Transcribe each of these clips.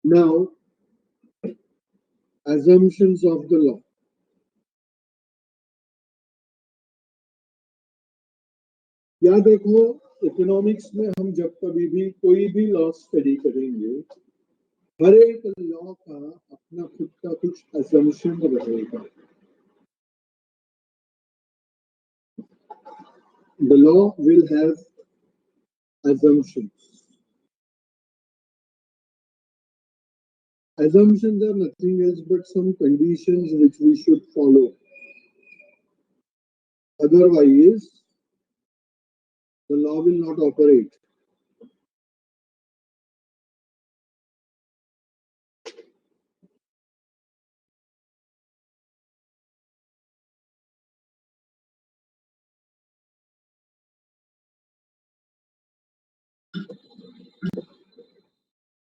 Now, assumptions of the law. या देखो, economics में हम जब कभी भी कोई भी लॉ स्टडी करेंगे, हर एक लॉ का अपना खुद का कुछ assumption रहेगा. The law will have assumptions. Assumptions are nothing else but some conditions which we should follow. Otherwise, the law will not operate.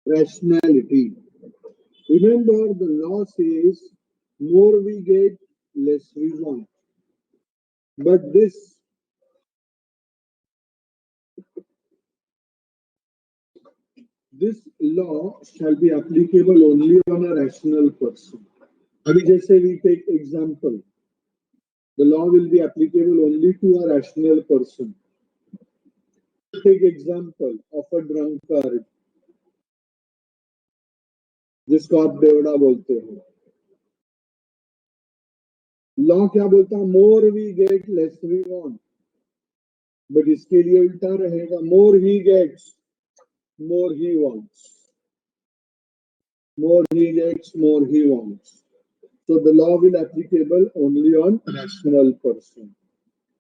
Rationality. Remember, the law says more we get, less we want. But this law shall be applicable only on a rational person. अभी जैसे we take example, the law will be applicable only to a rational person. Take example of a drunkard, जिसको आप बेवड़ा बोलते हो. Law क्या बोलता है? More we get less we want. But इसके लिए उल्टा रहेगा, more he gets more he wants. More he gets, more he wants. So the law will applicable only on rational person.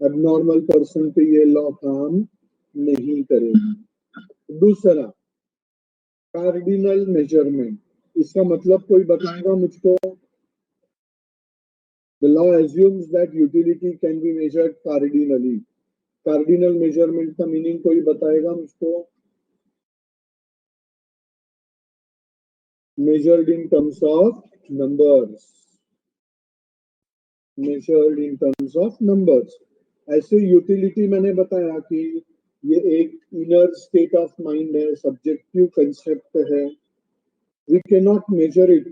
Abnormal person पे ये law काम नहीं करेगा. दूसरा, cardinal measurement. इसका मतलब कोई बताएगा मुझको? The law assumes that utility can be measured cardinally. Cardinal measurement का meaning कोई बताएगा मुझको? Measured in terms of numbers. Measured in terms of numbers. ऐसे यूटिलिटी मैंने बताया कि ये एक इनर स्टेट ऑफ माइंड है, सब्जेक्टिव कंसेप्ट है. We can not measure it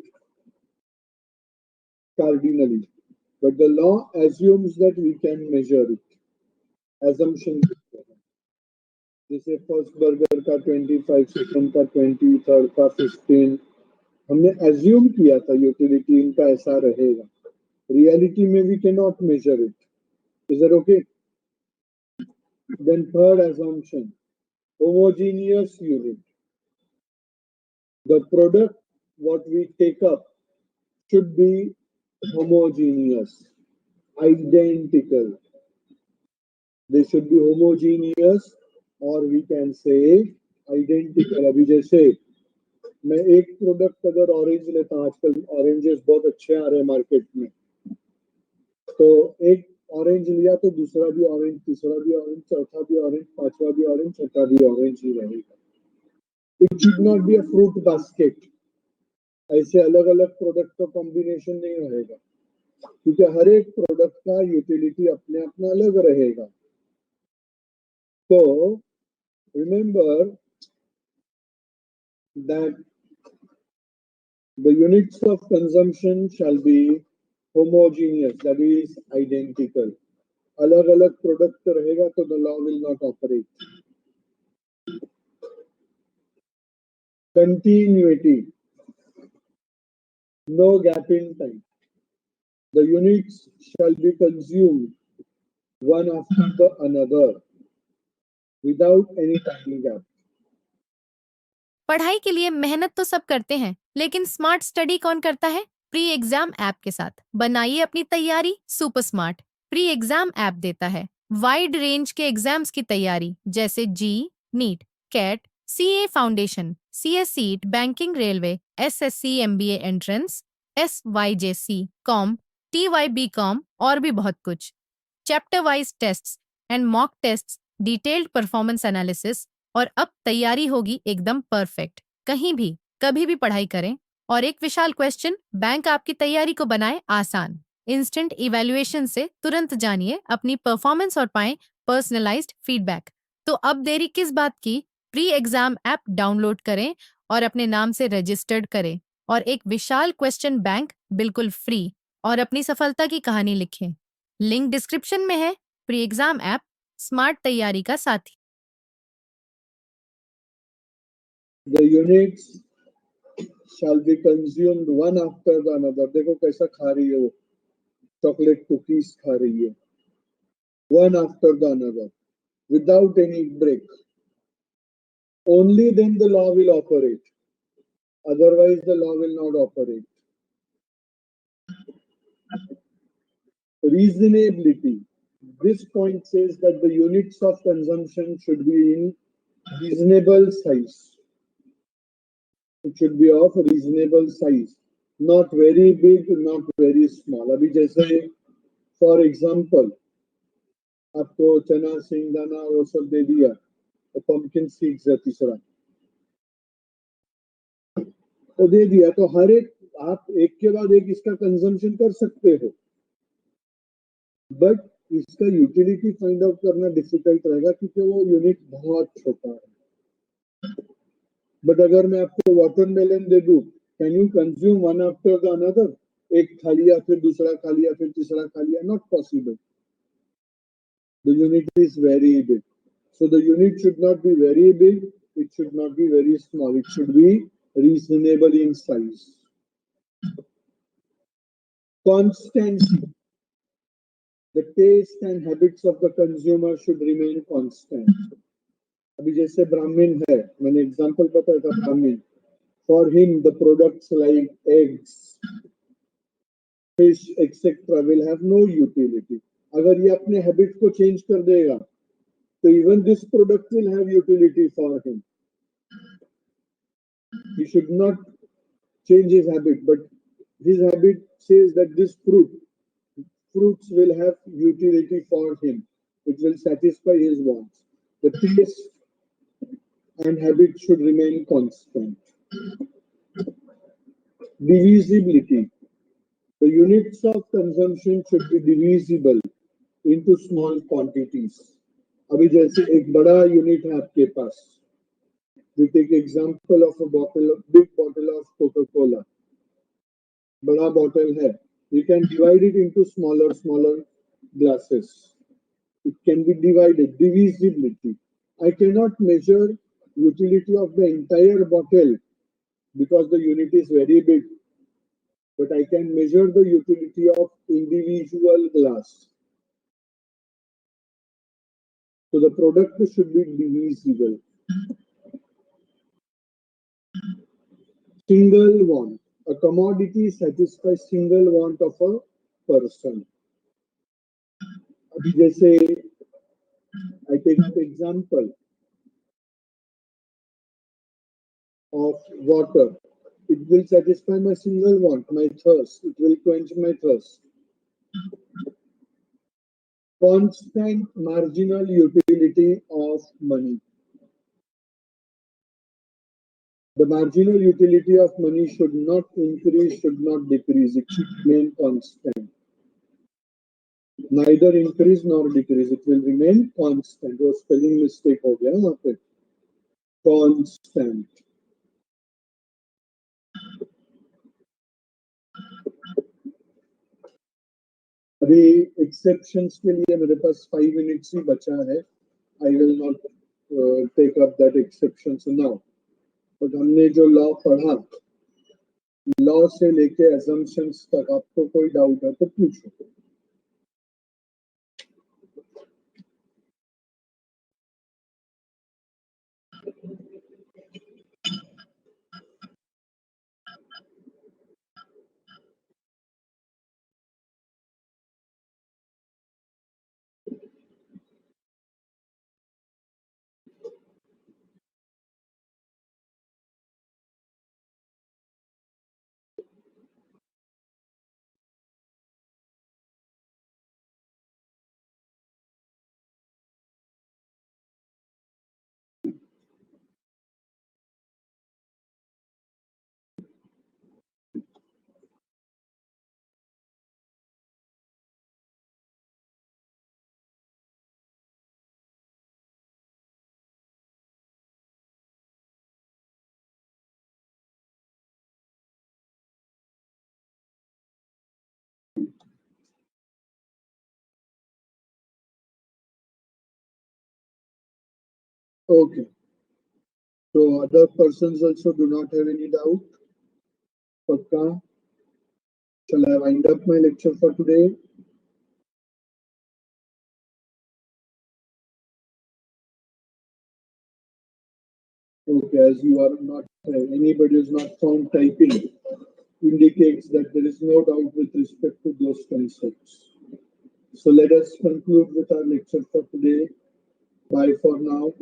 cardinally, but the law assumes that we can measure it. Assumption जैसे first burger का 25, सेकंड का 20, थर्ड का 15, हमने एज्यूम किया था यूटिलिटी इनका ऐसा रहेगा. रियलिटी में we can not measure it. Is that okay? Then third assumption, homogeneous unit. The product what we take up should be homogeneous, identical. They should be homogeneous, or we can say identical. अभी जैसे मैं एक product अगर orange लेता हूँ, आजकल oranges बहुत अच्छे आ रहे हैं मार्केट में, तो एक ऑरेंज लिया तो दूसरा भी ऑरेंज, तीसरा भी ऑरेंज, चौथा भी ऑरेंज, पांचवा भी ऑरेंज, छठा भी ऑरेंज ही रहेगा. It should not be a fruit basket. ऐसे अलग अलग प्रोडक्ट का कॉम्बिनेशन नहीं रहेगा, क्योंकि हर एक प्रोडक्ट का यूटिलिटी अपने अपना अलग रहेगा. तो remember that the units of consumption shall be homogeneous, that is identical. अलग अलग प्रोडक्ट रहेगा तो the law will not operate. Continuity, no gap in time. The units shall be consumed one after the another without any time gap. पढ़ाई के लिए मेहनत तो सब करते हैं, लेकिन स्मार्ट स्टडी कौन करता है? प्री एग्जाम ऐप के साथ बनाइए अपनी तैयारी super smart. Pre exam app देता है वाइड रेंज के एग्जाम्स की तैयारी, जैसे JEE, NEET, CAT, CA foundation, CS CET, banking, railway, SSC, MBA entrance, SYJC, com, TYB com और भी बहुत कुछ. Chapter wise tests and mock tests, detailed performance analysis, और अब तैयारी होगी एकदम परफेक्ट. कहीं भी कभी भी पढ़ाई करें. और एक विशाल क्वेश्चन बैंक आपकी तैयारी को बनाए आसान. इंस्टेंट इवैल्यूएशन से तुरंत जानिए अपनी परफॉर्मेंस और पाएं पर्सनलाइज्ड फीडबैक. तो अब देरी किस बात की? प्री एग्जाम ऐप डाउनलोड करें और अपने नाम से रजिस्टर्ड करें और एक विशाल क्वेश्चन बैंक बिल्कुल फ्री और अपनी सफलता की कहानी लिखें। लिंक डिस्क्रिप्शन में है। प्री एग्जाम ऐप स्मार्ट तैयारी का साथी। The units shall be consumed one after the another. देखो कैसा खा रही है वो, चॉकलेट कुकीज खा रही है। One after the another, without any break. Only then the law will operate. Otherwise, the law will not operate. Reasonability. This point says that the units of consumption should be in reasonable size. It should be of reasonable size, not very big, not very small. अभी जैसे for example, आपको चना सिंगदाना वो सब दे दिया, तो pumpkin seeds है तीसरा, तो दे दिया, तो हर एक आप एक के बाद एक इसका कंजम्पशन कर सकते हो, बट इसका यूटिलिटी फाइंड आउट करना डिफिकल्ट रहेगा क्योंकि वो यूनिट बहुत छोटा है। बट अगर मैं आपको वाटरमेलन दे दूं, can you consume one after the another? एक खा लिया, फिर दूसरा खा लिया, फिर तीसरा खा लिया? Not possible. The unit is very big. So the unit should not be very big, it should not be very small, it should be reasonable in size. Constancy. The taste and habits of the consumer should remain constant. अभी जैसे ब्राह्मण है, मैंने example बताया था ब्राह्मण, for him the products like eggs, fish etc will have no utility. अगर ये अपने हैबिट को चेंज कर देगा तो even this product will have utility for him. He should not change his habit, but his habit says that this fruits will have utility for him. It will satisfy his wants. The taste and habit should remain constant. Divisibility. The units of consumption should be divisible into small quantities. अभी जैसे एक बड़ा unit है आपके पास, we take example of a big bottle of Coca-Cola. बड़ा bottle है, we can divide it into smaller glasses. It can be divided. Divisibility. I cannot measure utility of the entire bottle because the unit is very big, but I can measure the utility of individual glass. So the product should be divisible. Single want. A commodity satisfies single want of a person. अभी जैसे I take an example of water. It will satisfy my single want, my thirst. It will quench my thirst. Constant marginal utility of money. The marginal utility of money should not increase, should not decrease. It should remain constant. Neither increase nor decrease. It will remain constant. वो spelling mistake हो गया वहाँ पे. Constant. अभी exceptions के लिए मेरे पास 5 minutes ही बचा है. I will not take up that exceptions now. But हमने जो law पढ़ा, law से लेके assumptions तक आपको कोई doubt है तो पूछो. Okay. So other persons also do not have any doubt. Pakka. Shall I wind up my lecture for today? Okay, as you are not, anybody is not found typing, indicates that there is no doubt with respect to those concepts. So let us conclude with our lecture for today. Bye for now.